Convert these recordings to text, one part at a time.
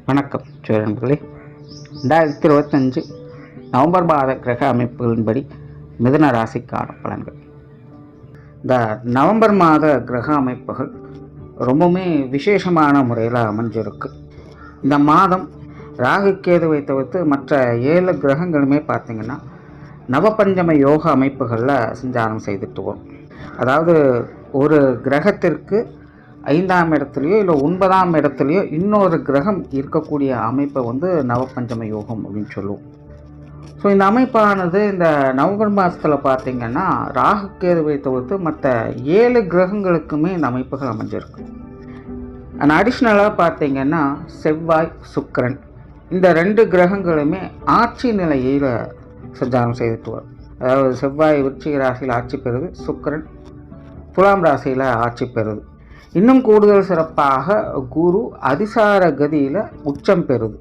வணக்கம் நண்பர்களே. 2025 நவம்பர் மாத கிரக அமைப்புகளின்படி மிதுன ராசிக்கான பலன்கள். இந்த நவம்பர் மாத கிரக அமைப்புகள் ரொம்பவுமே விசேஷமான முறையில் அமைஞ்சிருக்கு. இந்த மாதம் ராகு கேதுவை தவிர்த்து மற்ற 7 கிரகங்களுமே பார்த்திங்கன்னா நவபஞ்சம யோக அமைப்புகளில் சஞ்சாரம் செய்துட்டு வரும். அதாவது ஒரு கிரகத்திற்கு 5ஆம் இடத்துலையோ இல்லை 9ஆம் இடத்துலையோ இன்னொரு கிரகம் இருக்கக்கூடிய அமைப்பை நவபஞ்சம யோகம் அப்படின்னு சொல்லுவோம். ஸோ இந்த அமைப்பானது இந்த நவம்பர் மாதத்தில் பார்த்திங்கன்னா ராகு கேதுவை தவிர்த்து மற்ற 7 கிரகங்களுக்குமே இந்த அமைப்புகள் அமைஞ்சிருக்கு. அண்ட் அடிஷ்னலாக பார்த்திங்கன்னா செவ்வாய், சுக்கிரன் இந்த 2 கிரகங்களுமே ஆட்சி நிலையில் சஞ்சாரம் செய்துட்டு வரும். அதாவது செவ்வாய் விருச்சிக ராசியில் ஆட்சி பெறுது, சுக்கிரன் துலாம் ராசியில் ஆட்சி பெறுது. இன்னும் கூடுதல் சிறப்பாக குரு அதிசார கதியில் உச்சம் பெறுது.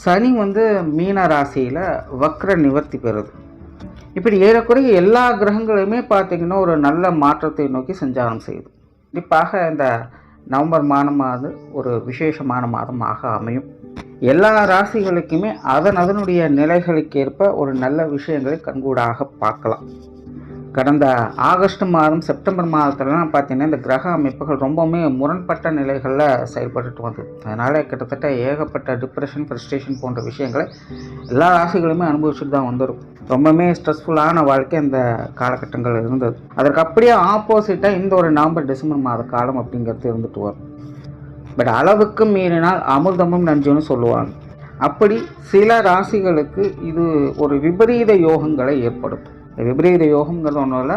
சனி மீன ராசியில் வக்ர நிவர்த்தி பெறுது. இப்படி ஏறக்குறைய எல்லா கிரகங்களுமே பார்த்திங்கன்னா ஒரு நல்ல மாற்றத்தை நோக்கி சஞ்சாரம் செய்யுது. கண்டிப்பாக இந்த நவம்பர் மாதமானது ஒரு விசேஷமான மாதமாக அமையும். எல்லா ராசிகளுக்குமே அதனுடைய நிலைகளுக்கு ஏற்ப ஒரு நல்ல விஷயங்களை கண்கூடாக பார்க்கலாம். கடந்த ஆகஸ்ட் மாதம், செப்டம்பர் மாதத்துலலாம் பார்த்திங்கன்னா இந்த கிரக அமைப்புகள் ரொம்பவுமே முரண்பட்ட நிலைகளில் செயல்பட்டு வந்தது. அதனால் கிட்டத்தட்ட ஏகப்பட்ட டிப்ரெஷன், ஃப்ரஸ்ட்ரேஷன் போன்ற விஷயங்களை எல்லா ராசிகளுமே அனுபவிச்சுட்டு தான் வந்துடும். ரொம்பவுமே ஸ்ட்ரெஸ்ஃபுல்லான வாழ்க்கை இந்த காலகட்டங்கள் இருந்தது. அதற்கு அப்படியே ஆப்போசிட்டாக இந்த ஒரு நவம்பர் டிசம்பர் மாத காலம் அப்படிங்கிறது இருந்துட்டு வரும். பட் அளவுக்கு மீறினால் அமிர்தமும் நஞ்சுன்னு சொல்லுவாங்க. அப்படி சில ராசிகளுக்கு இது ஒரு விபரீத யோகங்களை ஏற்படுத்தும். விபரீத யோகங்கிறது ஒன்றும் இல்லை,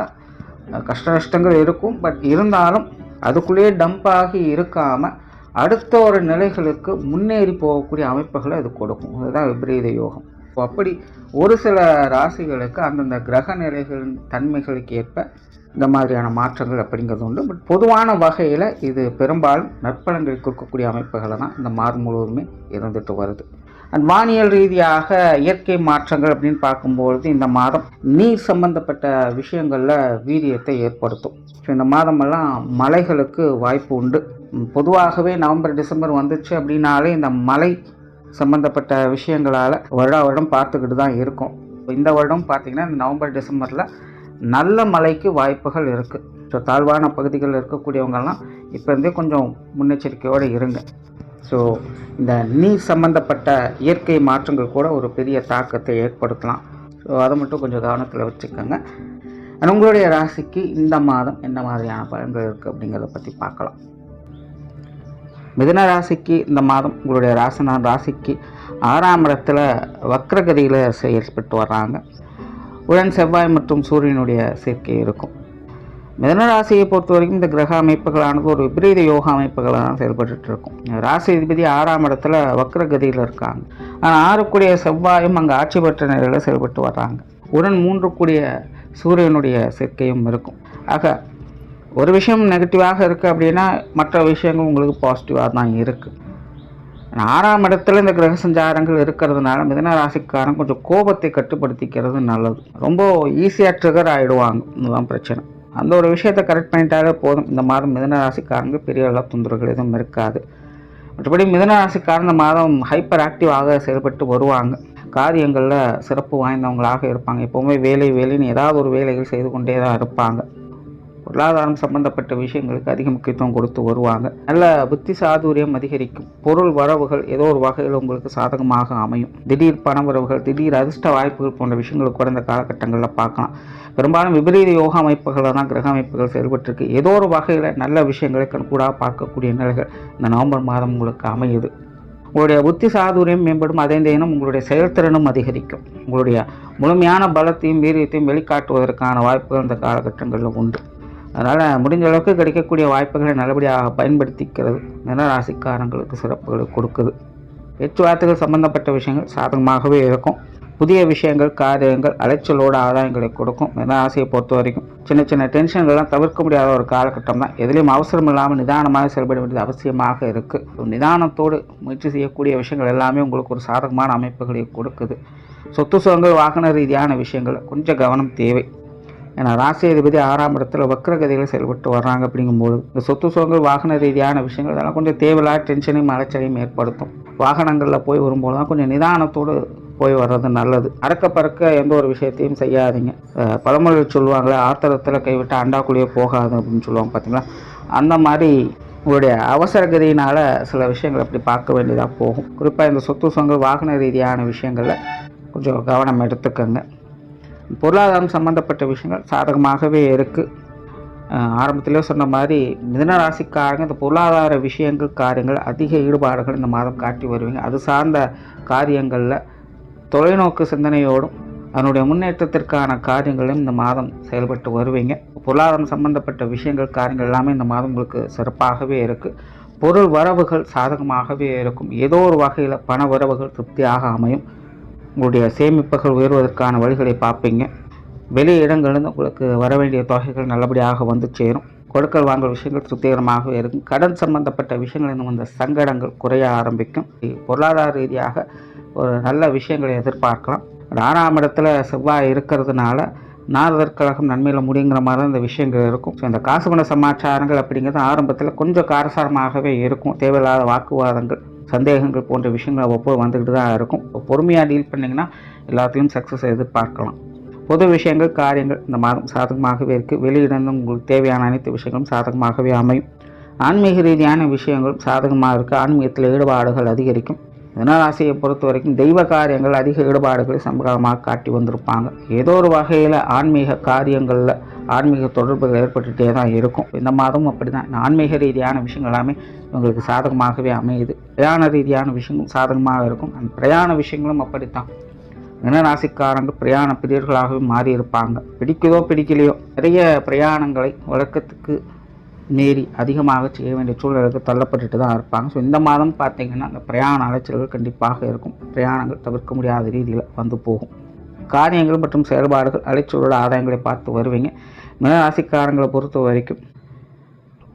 கஷ்ட நஷ்டங்கள் இருக்கும். பட் இருந்தாலும் அதுக்குள்ளேயே டம்ப் ஆகி இருக்காமல் அடுத்த ஒரு நிலைகளுக்கு முன்னேறி போகக்கூடிய அமைப்புகளை அது கொடுக்கும். அதுதான் விபரீத யோகம். அப்படி ஒரு சில ராசிகளுக்கு அந்தந்த கிரக நிலைகளின் தன்மைகளுக்கு ஏற்ப இந்த மாதிரியான மாற்றங்கள் அப்படிங்கிறது உண்டு. பட் பொதுவான வகையில் இது பெரும்பாலும் நற்பலன்களை கொடுக்கக்கூடிய அமைப்புகளை தான் இந்த மாதம் முழுவதுமே இருந்துட்டு வருது. அண்ட் வானியல் ரீதியாக இயற்கை மாற்றங்கள் அப்படின்னு பார்க்கும்பொழுது இந்த மாதம் நீர் சம்பந்தப்பட்ட விஷயங்களில் வீரியத்தை ஏற்படுத்தும். ஸோ இந்த மாதமெல்லாம் மழைகளுக்கு வாய்ப்பு உண்டு. பொதுவாகவே நவம்பர் டிசம்பர் வந்துச்சு அப்படின்னாலே இந்த மழை சம்பந்தப்பட்ட விஷயங்களால் வருடம் பார்த்துக்கிட்டு தான் இருக்கும். இந்த வருடம் பார்த்திங்கன்னா இந்த நவம்பர் டிசம்பரில் நல்ல மழைக்கு வாய்ப்புகள் இருக்குது. ஸோ தாழ்வான பகுதிகளில் இருக்கக்கூடியவங்கெல்லாம் இப்போ இருந்தே கொஞ்சம் முன்னெச்சரிக்கையோடு இருங்க. ஸோ இந்த நீர் சம்பந்தப்பட்ட இயற்கை மாற்றங்கள் கூட ஒரு பெரிய தாக்கத்தை ஏற்படுத்தலாம். ஸோ அதை மட்டும் கொஞ்சம் கவனத்தில் வச்சுக்கோங்க. உங்களுடைய ராசிக்கு இந்த மாதம் என்ன மாதிரியான பலன்கள் இருக்குது அப்படிங்கிறத பற்றி பார்க்கலாம். மிதுன ராசிக்கு இந்த மாதம் உங்களுடைய ராசிக்கு 6ஆம் இடத்துல வக்ரகதியில் செயல்பட்டு வர்றாங்க. உடன் செவ்வாய் மற்றும் சூரியனுடைய சேர்க்கை இருக்கும். மிதுன ராசியை பொறுத்த வரைக்கும் இந்த கிரக அமைப்புகளானது ஒரு விபரீத யோக அமைப்புகளாக தான் செயல்பட்டு இருக்கும். ராசி அதிபதி 6ஆம் இடத்துல வக்ரகதியில் இருக்காங்க. ஆனால் 6 செவ்வாயும் அங்கே ஆட்சி பெற்ற நிலையில் செயல்பட்டு வர்றாங்க. உடன் 3 சூரியனுடைய சேர்க்கையும் இருக்கும். ஆக ஒரு விஷயம் நெகட்டிவாக இருக்குது அப்படின்னா மற்ற விஷயங்கள் உங்களுக்கு பாசிட்டிவாக தான் இருக்குது. 6ஆம் இடத்துல இந்த கிரக சஞ்சாரங்கள் இருக்கிறதுனால மிதுன ராசிக்காரன் கொஞ்சம் கோபத்தை கட்டுப்படுத்திக்கிறது நல்லது. ரொம்ப ஈஸியாக ட்ரிகர் ஆகிடுவாங்க. இதுதான் பிரச்சனை. அந்த ஒரு விஷயத்தை கரெக்ட் பண்ணிட்டாலே போதும். இந்த மாதம் மிதுன ராசிக்காரங்க பெரிய அளவு தொந்தரவுகள் எதுவும் இருக்காது. மற்றபடி மிதுன ராசிக்காரன் இந்த மாதம் ஹைப்பர் ஆக்டிவாக செயல்பட்டு வருவாங்க. காரியங்களில் சிறப்பு வாய்ந்தவங்களாக இருப்பாங்க. எப்போவுமே வேலைன்னு ஏதாவது ஒரு வேலைகள் செய்து கொண்டே தான் இருப்பாங்க. பொருளாதாரம் சம்பந்தப்பட்ட விஷயங்களுக்கு அதிக முக்கியத்துவம் கொடுத்து வருவாங்க. நல்ல புத்தி சாதுரியம் அதிகரிக்கும். பொருள் வரவுகள் ஏதோ ஒரு வகையில் உங்களுக்கு சாதகமாக அமையும். திடீர் பண வரவுகள், திடீர் அதிர்ஷ்ட வாய்ப்புகள் போன்ற விஷயங்களுக்கு கூட இந்த காலகட்டங்களில் பார்க்கலாம். பெரும்பாலும் விபரீத யோக அமைப்புகளில் தான் கிரக அமைப்புகள் செயல்பட்டுருக்கு. ஏதோ ஒரு வகையில் நல்ல விஷயங்களை கண்கூடாக பார்க்கக்கூடிய நிலைகள் இந்த நவம்பர் மாதம் உங்களுக்கு அமையுது. உங்களுடைய புத்தி சாதுரியம் மேம்படும். அதே நேரம் உங்களுடைய செயல்திறனும் அதிகரிக்கும். உங்களுடைய முழுமையான பலத்தையும் வீரியத்தையும் வெளிக்காட்டுவதற்கான வாய்ப்புகள் இந்த காலகட்டங்களில் உண்டு. அதனால் முடிஞ்ச அளவுக்கு கிடைக்கக்கூடிய வாய்ப்புகளை நல்லபடியாக பயன்படுத்திக்கிறது மிதுன ராசிக்காரங்களுக்கு சிறப்புகளை கொடுக்குது. பேச்சுவார்த்தைகள் சம்பந்தப்பட்ட விஷயங்கள் சாதகமாகவே இருக்கும். புதிய விஷயங்கள், காரியங்கள் அலைச்சலோடு ஆதாயங்களை கொடுக்கும். மிதுன ராசியை பொறுத்த வரைக்கும் சின்ன டென்ஷன்கள்லாம் தவிர்க்க முடியாத ஒரு காலகட்டம் தான். எதுலேயும் அவசரம் இல்லாமல் நிதானமாக செயல்பட வேண்டியது அவசியமாக இருக்குது. நிதானத்தோடு முயற்சி செய்யக்கூடிய விஷயங்கள் எல்லாமே உங்களுக்கு ஒரு சாதகமான அமைப்புகளை கொடுக்குது. சொத்து சுகங்கள், வாகன ரீதியான விஷயங்கள் கொஞ்சம் கவனம் தேவை. ஏன்னா ராசி அதிபதி 6ஆம் இடத்துல வக்ரகதியில் செயல்பட்டு வர்றாங்க. அப்படிங்கும்போது இந்த சொத்து சுகங்கள், வாகன ரீதியான விஷயங்கள் இதெல்லாம் கொஞ்சம் தேவையில்லாத டென்ஷனையும் அலைச்சலையும் ஏற்படுத்தும். வாகனங்களில் போய் வரும்போது தான் கொஞ்சம் நிதானத்தோடு போய் வர்றது நல்லது. அறக்க பறக்க எந்த ஒரு விஷயத்தையும் செய்யாதீங்க. பழமொழி சொல்லுவாங்களே, ஆத்திரத்தில் கைவிட்டு அண்டாக்குள்ளேயே போகாது அப்படின்னு சொல்லுவாங்க பார்த்தீங்களா. அந்த மாதிரி உங்களுடைய அவசரகதியினால் சில விஷயங்கள் அப்படி பார்க்க வேண்டியதாக போகும். குறிப்பாக இந்த சொத்து சுகங்கள் வாகன ரீதியான விஷயங்களில் கொஞ்சம் கவனம் எடுத்துக்கங்க. பொருளாதாரம் சம்மந்தப்பட்ட விஷயங்கள் சாதகமாகவே இருக்குது. ஆரம்பத்திலே சொன்ன மாதிரி மிதுன ராசிக்காரங்க இந்த பொருளாதார விஷயங்கள் காரியங்கள் அதிக ஈடுபாடுகள் இந்த மாதம் காட்டி வருவீங்க. அது சார்ந்த காரியங்களில் தொலைநோக்கு சிந்தனையோடும் அதனுடைய முன்னேற்றத்திற்கான காரியங்களையும் இந்த மாதம் செயல்பட்டு வருவீங்க. பொருளாதாரம் சம்பந்தப்பட்ட விஷயங்கள் காரியங்கள் எல்லாமே இந்த மாதம் உங்களுக்கு சிறப்பாகவே இருக்குது. பொருள் வரவுகள் சாதகமாகவே இருக்கும். ஏதோ ஒரு வகையில் பண வரவுகள் திருப்தியாக அமையும். உங்களுடைய சேமிப்புகள் உயர்வதற்கான வழிகளை பார்ப்பீங்க. வெளி இடங்கள்லேருந்து உங்களுக்கு வர வேண்டிய தொகைகள் நல்லபடியாக வந்து சேரும். கொடுக்கல் வாங்கல் விஷயங்கள் திருப்திகரமாகவே இருக்கும். கடன் சம்பந்தப்பட்ட விஷயங்களில் வந்த சங்கடங்கள் குறைய ஆரம்பிக்கும். பொருளாதார ரீதியாக ஒரு நல்ல விஷயங்களை எதிர்பார்க்கலாம். 6ஆம் இடத்துல செவ்வாய் இருக்கிறதுனால நாரதர் கழகம் நன்மையில் முடிங்கிற மாதிரி தான் இந்த விஷயங்கள் இருக்கும். ஸோ இந்த காசு பண சமாச்சாரங்கள் அப்படிங்கிறது ஆரம்பத்தில் கொஞ்சம் காரசாரமாகவே இருக்கும். தேவையில்லாத வாக்குவாதங்கள் சந்தேகங்கள் போன்ற விஷயங்கள் ஒவ்வொரு வந்துக்கிட்டு தான் இருக்கும். பொறுமையாக டீல் பண்ணிங்கன்னா எல்லாத்துலேயும் சக்ஸஸ் எதிர்பார்க்கலாம். பொது விஷயங்கள் காரியங்கள் இந்த மாதம் சாதகமாகவே இருக்குது. வெளியிடந்து உங்களுக்கு தேவையான அனைத்து விஷயங்களும் சாதகமாகவே அமையும். ஆன்மீக ரீதியான விஷயங்களும் சாதகமாக இருக்குது. ஆன்மீகத்தில் ஈடுபாடுகள் அதிகரிக்கும். மிதுன ராசியை பொறுத்த வரைக்கும் தெய்வ காரியங்கள் அதிக ஈடுபாடுகளை சமகாலமாக காட்டி வந்திருப்பாங்க. ஏதோ ஒரு வகையில் ஆன்மீக காரியங்களில் ஆன்மீக தொடர்புகள் ஏற்பட்டுகிட்டே தான் இருக்கும். இந்த மாதமும் அப்படி தான். ஆன்மீக ரீதியான விஷயங்கள் எல்லாமே உங்களுக்கு சாதகமாகவே அமையுது. பிரயாண ரீதியான விஷயங்களும் சாதகமாக இருக்கும். அந்த பிரயாண விஷயங்களும் அப்படித்தான். மிதுன ராசிக்காரங்க பிரயாண பிரியர்களாகவே மாறி இருப்பாங்க. பிடிக்குதோ பிடிக்கலையோ நிறைய பிரயாணங்களை வழக்கத்துக்கு மீறி அதிகமாக செய்ய வேண்டிய சூழலுக்கு தள்ளப்பட்டுட்டு தான் இருப்பாங்க. ஸோ இந்த மாதம் பார்த்திங்கன்னா அந்த பிரயாண அலைச்சல்கள் கண்டிப்பாக இருக்கும். பிரயாணங்கள் தவிர்க்க முடியாத ரீதியில் வந்து போகும். காரியங்கள் மற்றும் செயல்பாடுகள் அலைச்சலோட ஆதாயங்களை பார்த்து வருவீங்க. மிதுன ராசிக்காரங்களை பொறுத்த வரைக்கும்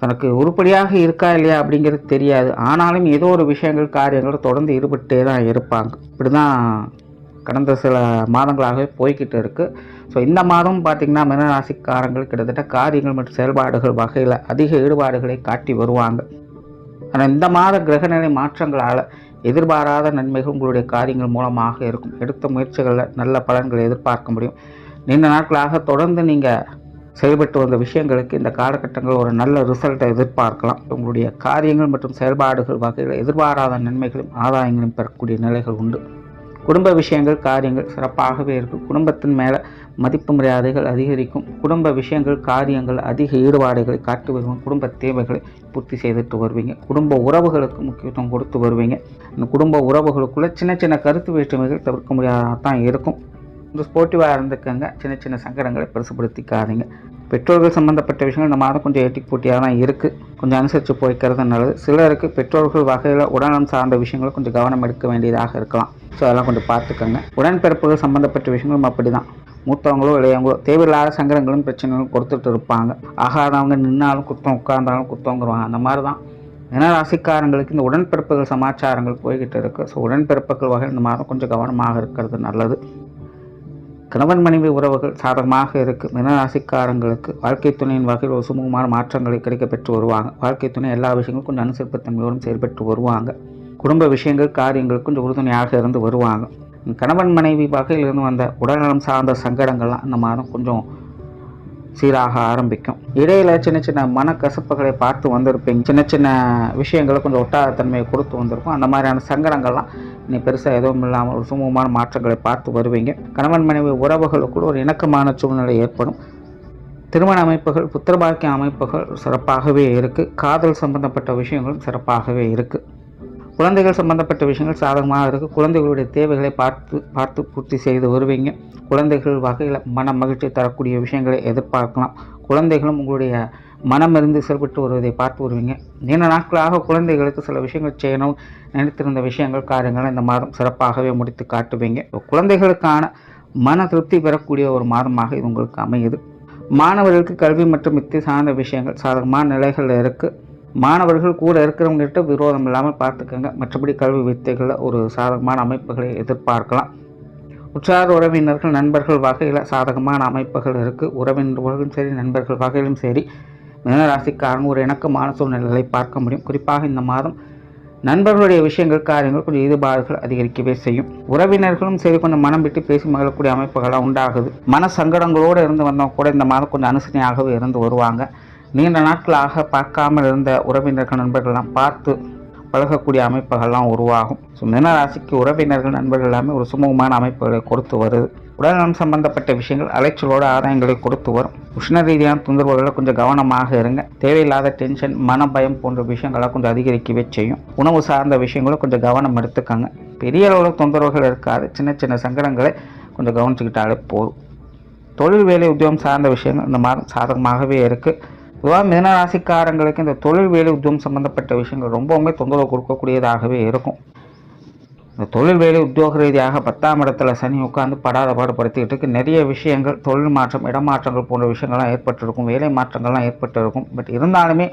தனக்கு உருப்படியாக இருக்கா இல்லையா அப்படிங்கிறது தெரியாது. ஆனாலும் ஏதோ ஒரு விஷயங்கள் காரியங்கள் தொடர்ந்து ஈடுபட்டே தான் இருப்பாங்க. இப்படி தான் கடந்த சில மாதங்களாகவே போய்கிட்டு இருக்குது. ஸோ இந்த மாதம் பார்த்திங்கன்னா மிதுன ராசிக்காரங்கள் கிட்டத்தட்ட காரியங்கள் மற்றும் செயல்பாடுகள் வகையில் அதிக ஈடுபாடுகளை காட்டி வருவாங்க. ஆனால் இந்த மாத கிரகநிலை மாற்றங்களால் எதிர்பாராத நன்மைகள் உங்களுடைய காரியங்கள் மூலமாக இருக்கும். எடுத்த முயற்சிகளில் நல்ல பலன்களை எதிர்பார்க்க முடியும். நீண்ட நாட்களாக தொடர்ந்து நீங்கள் செயல்பட்டு வந்த விஷயங்களுக்கு இந்த காலகட்டங்கள் ஒரு நல்ல ரிசல்ட்டை எதிர்பார்க்கலாம். உங்களுடைய காரியங்கள் மற்றும் செயல்பாடுகள் வகையில் எதிர்பாராத நன்மைகளும் ஆதாயங்களும் பெறக்கூடிய நிலைகள் உண்டு. குடும்ப விஷயங்கள் காரியங்கள் சிறப்பாகவே இருக்கும். குடும்பத்தின் மேலே மதிப்பு மரியாதைகள் அதிகரிக்கும். குடும்ப விஷயங்கள் காரியங்கள் அதிக ஈடுபாடுகளை காட்டி வருவீங்க. குடும்ப தேவைகளை பூர்த்தி செய்துட்டு வருவீங்க. குடும்ப உறவுகளுக்கு முக்கியத்துவம் கொடுத்து வருவீங்க. இந்த குடும்ப உறவுகளுக்குள்ளே சின்ன சின்ன கருத்து வேற்றுமைகள் தவிர்க்க முடியாதான் இருக்கும். கொஞ்சம் ஸ்போர்ட்டிவாக இருந்துக்கங்க. சின்ன சின்ன சங்கடங்களை பெருசுபடுத்திக்காதீங்க. பெற்றோர்கள் சம்மந்தப்பட்ட விஷயங்கள் இந்த மாதம் கொஞ்சம் ஏட்டி போட்டியாக தான் இருக்குது. கொஞ்சம் அனுசரித்து போய்க்கிறது நல்லது. சிலருக்கு பெற்றோர்கள் வகையில் உடல்நலம் சார்ந்த விஷயங்களை கொஞ்சம் கவனம் எடுக்க வேண்டியதாக இருக்கலாம். ஸோ அதெல்லாம் கொஞ்சம் பார்த்துக்கோங்க. உடன்பிறப்புகள் சம்மந்தப்பட்ட விஷயங்களும் அப்படி தான். மூத்தவங்களோ இளையவங்களோ தேவையில்லாத சங்கடங்களும் பிரச்சனைகளும் கொடுத்துட்டு இருப்பாங்க. ஆகாதவங்க நின்னாலும் குத்தம், உட்கார்ந்தாலும் குத்தங்கிறவாங்க. அந்த மாதிரி தான் மிதுன ராசிக்காரங்களுக்கு இந்த உடன்பிறப்புகள் சமாச்சாரங்கள் போய்கிட்டு இருக்குது. ஸோ உடன்பிறப்புகள் வகையில் இந்த மாதம் கொஞ்சம் கவனமாக இருக்கிறது நல்லது. கணவன் மனைவி உறவுகள் சாதகமாக இருக்குது. மிதுன ராசிக்காரங்களுக்கு வாழ்க்கை துணையின் வகையில் ஒரு சுமூகமான மாற்றங்களை கிடைக்க பெற்று வருவாங்க. வாழ்க்கை துணை எல்லா விஷயங்களும் கொஞ்சம் அனுசரிப்புத்தன்மையோடும் செயல்பட்டு வருவாங்க. குடும்ப விஷயங்கள் காரியங்களுக்கு கொஞ்சம் உறுதுணையாக இருந்து வருவாங்க. கணவன் மனைவி வகையில் இருந்து வந்த உடல்நலம் சார்ந்த சங்கடங்கள்லாம் இந்த மாதம் கொஞ்சம் சீராக ஆரம்பிக்கும். இடையில சின்ன சின்ன மனக்கசப்புகளை பார்த்து வந்திருப்பீங்க. சின்ன சின்ன விஷயங்களை கொஞ்சம் ஒட்டாத தன்மையை கொடுத்து வந்திருக்கும். அந்த மாதிரியான சங்கடங்கள்லாம் இனி பெருசாக எதுவும் இல்லாமல் ஒரு சுமூகமான மாற்றங்களை பார்த்து வருவீங்க. கணவன் மனைவி உறவுகளுக்குள் ஒரு இணக்கமான சூழ்நிலை ஏற்படும். திருமண அமைப்புகள் புத்திரபாக்கிய அமைப்புகள் சிறப்பாகவே இருக்குது. காதல் சம்பந்தப்பட்ட விஷயங்களும் சிறப்பாகவே இருக்குது. குழந்தைகள் சம்பந்தப்பட்ட விஷயங்கள் சாதகமாக இருக்குது. குழந்தைகளுடைய தேவைகளை பார்த்து பூர்த்தி செய்து வருவீங்க. குழந்தைகள் வகையில் மன மகிழ்ச்சி தரக்கூடிய விஷயங்களை எதிர்பார்க்கலாம். குழந்தைகளும் உங்களுடைய மனமிருந்து செயல்பட்டு வருவதை பார்த்து வருவீங்க. நீண்ட நாட்களாக குழந்தைகளுக்கு சில விஷயங்கள் செய்யணும் நினைத்திருந்த விஷயங்கள் காரியங்களை இந்த மாதம் சிறப்பாகவே முடித்து காட்டுவீங்க. குழந்தைகளுக்கான மன திருப்தி பெறக்கூடிய ஒரு மாதமாக இது உங்களுக்கு அமையுது. மாணவர்களுக்கு கல்வி மற்றும் வித்தை சார்ந்த விஷயங்கள் சாதகமான நிலைகளில் இருக்குது. மாணவர்கள் கூட இருக்கிறவங்ககிட்ட விரோதம் இல்லாமல் பார்த்துக்கோங்க. மற்றபடி கல்வி வித்தைகளில் ஒரு சாதகமான அமைப்புகளை எதிர்பார்க்கலாம். உற்றார் உறவினர்கள் நண்பர்கள் வகையில் சாதகமான அமைப்புகள் இருக்குது. உறவினர்களும் சரி நண்பர்கள் வகையிலும் சரி மிதுன ராசிக்காரங்க ஒரு இணக்கமான சூழ்நிலைகளை பார்க்க முடியும். குறிப்பாக இந்த மாதம் நண்பர்களுடைய விஷயங்கள் காரியங்கள் கொஞ்சம் ஈடுபாடுகள் அதிகரிக்கவே செய்யும். உறவினர்களும் சரி கொஞ்சம் மனம் விட்டு பேசி மகிழக்கூடிய அமைப்புகள்லாம் உண்டாகுது. மன சங்கடங்களோடு இருந்து வந்தவங்க கூட இந்த மாதம் கொஞ்சம் அனுசரணையாகவே இருந்து வருவாங்க. நீண்ட நாட்களாக பார்க்காமல் இருந்த உறவினர்கள் நண்பர்கள்லாம் பார்த்து பழகக்கூடிய அமைப்புகள்லாம் உருவாகும். ஸோ மீனராசிக்கு உறவினர்கள் நண்பர்கள் எல்லாமே ஒரு சுமூகமான அமைப்புகளை கொடுத்து வருது. உடல்நலம் சம்பந்தப்பட்ட விஷயங்கள் அலைச்சலோட ஆதாயங்களை கொடுத்து வரும். உஷ்ண ரீதியான தொந்தரவுகளை கொஞ்சம் கவனமாக இருங்க. தேவையில்லாத டென்ஷன், மன பயம் போன்ற விஷயங்களை கொஞ்சம் அதிகரிக்கவே செய்யும். உணவு சார்ந்த விஷயங்களும் கொஞ்சம் கவனம் எடுத்துக்கங்க. பெரிய அளவில் தொந்தரவுகள் இருக்காது. சின்ன சின்ன சங்கடங்களை கொஞ்சம் கவனிச்சுக்கிட்டாலே போதும். தொழில் வேலை உத்தியோகம் சார்ந்த விஷயங்கள் இந்த மாதம் சாதகமாகவே இருக்குது. பொதுவாக மீனராசிக்காரங்களுக்கு இந்த தொழில் வேலை உத்தியோகம் சம்பந்தப்பட்ட விஷயங்கள் ரொம்பவுமே தொந்தரவு கொடுக்கக்கூடியதாகவே இருக்கும். இந்த தொழில் வேலை உத்தியோக ரீதியாக 10ஆம் இடத்துல சனி உட்காந்து படாத பாடுபடுத்திக்கிட்டு இருக்கு. நிறைய விஷயங்கள் தொழில் மாற்றம், இடமாற்றங்கள் போன்ற விஷயங்கள்லாம் ஏற்பட்டிருக்கும். வேலை மாற்றங்கள்லாம் ஏற்பட்டிருக்கும். பட் இருந்தாலுமே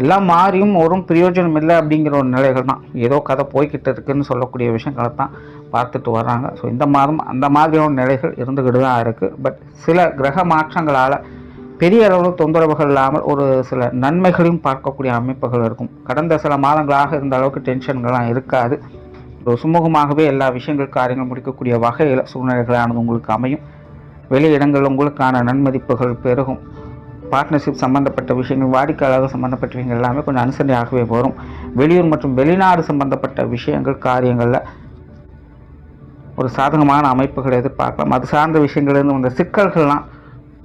எல்லாம் மாறியும் ஒரு பிரயோஜனம் இல்லை அப்படிங்கிற ஒரு நிலைகள் தான். ஏதோ கதை போய்கிட்டு இருக்குன்னு சொல்லக்கூடிய விஷயங்களை தான் பார்த்துட்டு வர்றாங்க. ஸோ இந்த மாதம் அந்த மாதிரியான நிலைகள் இருந்துக்கிட்டு தான் இருக்குது. பட் சில கிரக மாற்றங்களால் பெரிய அளவில் தொந்தரவுகள் இல்லாமல் ஒரு சில நன்மைகளையும் பார்க்கக்கூடிய அமைப்புகள் இருக்கும். கடந்த சில மாதங்களாக இருந்த அளவுக்கு டென்ஷன்கள்லாம் இருக்காது. ஒரு சுமூகமாகவே எல்லா விஷயங்கள் காரியங்கள் முடிக்கக்கூடிய வகையில் சூழ்நிலைகளானது உங்களுக்கு அமையும். வெளி இடங்கள் உங்களுக்கான நன்மதிப்புகள் பெருகும். பார்ட்னர்ஷிப் சம்பந்தப்பட்ட விஷயங்கள், வாடிக்கையாளர்கள் சம்பந்தப்பட்ட விஷயங்கள் எல்லாமே கொஞ்சம் அனுசரணையாகவே வரும். வெளியூர் மற்றும் வெளிநாடு சம்பந்தப்பட்ட விஷயங்கள் காரியங்களில் ஒரு சாதகமான அமைப்புகளை எதிர்பார்க்கலாம். அது சார்ந்த விஷயங்கள்லேருந்து வந்த சிக்கல்கள்லாம்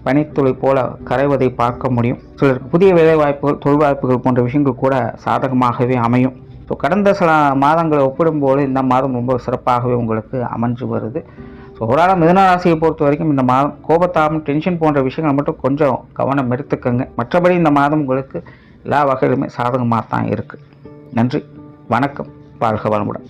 பனித்துளி போல கரைவதை பார்க்க முடியும். சிலருக்கு புதிய வேலை வாய்ப்புகள், தொழில் வாய்ப்புகள் போன்ற விஷயங்கள் கூட சாதகமாகவே அமையும். ஸோ கடந்த சில மாதங்களை ஒப்பிடும்போது இந்த மாதம் ரொம்ப சிறப்பாகவே உங்களுக்கு அமைஞ்சு வருது. ஸோ ஒரு மிதுனராசியை பொறுத்த வரைக்கும் இந்த மாதம் கோபத்தாபம், டென்ஷன் போன்ற விஷயங்கள் மட்டும் கொஞ்சம் கவனம் எடுத்துக்கங்க. மற்றபடி இந்த மாதம் உங்களுக்கு எல்லா வகையிலுமே சாதகமாக தான் இருக்குது. நன்றி, வணக்கம், வாழ்க வளமுடன்.